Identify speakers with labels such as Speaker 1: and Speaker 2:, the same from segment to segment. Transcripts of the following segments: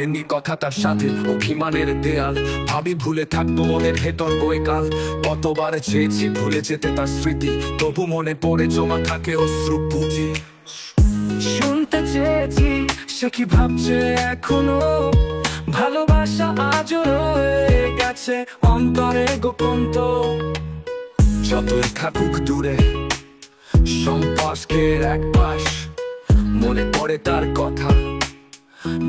Speaker 1: পারেনি কথা তার সাথে অভিমানের দেয়াল। ভাবি ভুলে থাকবো মনের ভেতর বৈকাল। কতবার চেয়েছি ভুলে যেতে তার স্মৃতি, তবু মনে পড়ে জমা থাকে অশ্রু পুঁজি। শুনতে চেয়েছি সে কি ভাবছে এখনো, ভালোবাসা আজও রয়ে গেছে অন্তরে গোপন। তো যতই থাকুক দূরে সম্পর্কের এক পাশ, মনে পড়ে তার কথা,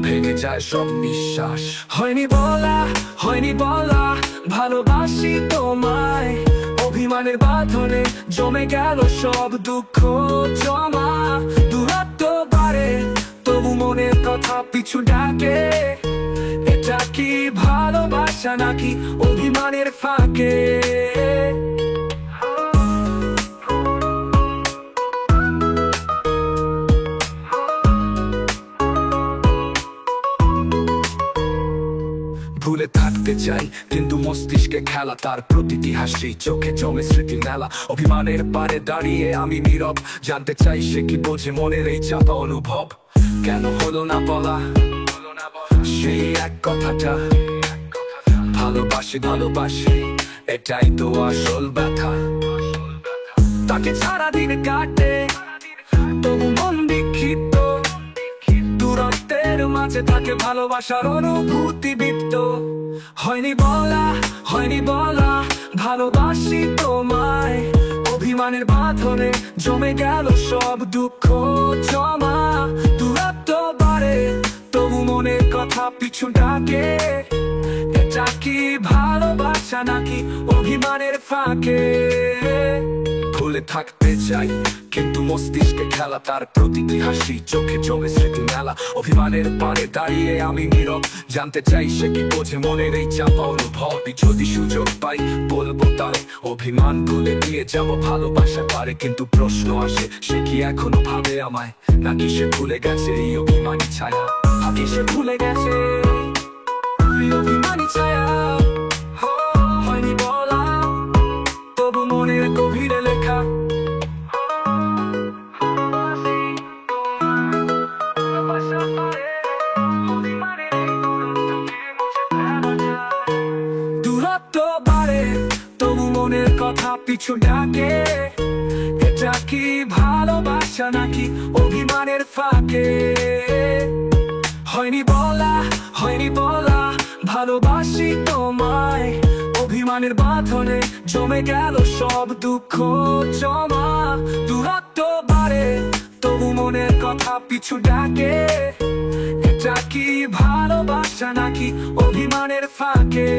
Speaker 1: ভেঙে যায় সব নিঃশ্বাস। হয়নি বলা ভালোবাসি তোমায়, অভিমানের বাঁধনে জমে গেল সব দুঃখ জমা। দূরত্ব বাড়ে তবু মনের কথা পিছু ডাকে, এটা কি ভালোবাসা নাকি অভিমানের ফাঁকে? ভুলে থাকতে চাই কিন্তু মস্তিষ্কে খেলা, তার প্রতিটি হাসি চোখে জমে স্মৃতির মেলা। অভিমানের পারে দাঁড়িয়ে আমি নীরব, জানতে চাই সে কি বোঝে মনের এই চাপা অনুভব। কেন হলো না বলা সেই এক কথাটা, ভালোবাসে এটাই তো আসল ব্যথা। তাকে সারা দিন কাটে তবু মন বিক্ষিপ্ত, দূরত্বের মাঝে থাকে ভালোবাসার অনুভূতি বৃত্ত। হয়নি বলা ভালোবাসি তোমায়, অভিমানের বাঁধনে জমে গেল সব দুঃখ জমা। দূরত্ব বাড়ে তবু মনের কথা পিছু ডাকে, এটা কি ভালোবাসা নাকি অভিমানের ফাঁকে? ভুলে থাকতে চাই কিন্তু মস্তিষ্কে খেলা, তার প্রতিটি হাসি চোখে জমে স্মৃতি মেলা। অভিমানের পারে দাঁড়িয়ে আমি নীরব, জানতে চাই সে কি বোঝে মনের এই চাপা অনুভব। যদি সুযোগ পাই বলবো তারে অভিমান ভুলে দিয়ে যাব ভালোবাসা পারে। কিন্তু প্রশ্ন আসে সে কি এখনো ভাবে আমায়, নাকি সে ভুলে গেছে এই অভিমানী ছায়া? নাকি সে ভুলে গেছে এই অভিমানী ছায়া? হয়নি বলা তবু মনের গভীরে লেখা, দূরত্ব বাড়ে তবু মনের কথা পিছু ডাকে, এটা কি ভালোবাসা নাকি অভিমানের ফাঁকে? হয়নি বলা ভালোবাসি তোমায়, অভিমানের বাঁধনে জমে গেল সব দুঃখ জমা। দূরত্ব বাড়ে তবু মনের কথা পিছু ডাকে, এটা কি ভালোবাসা নাকি অভিমানের ফাঁকে?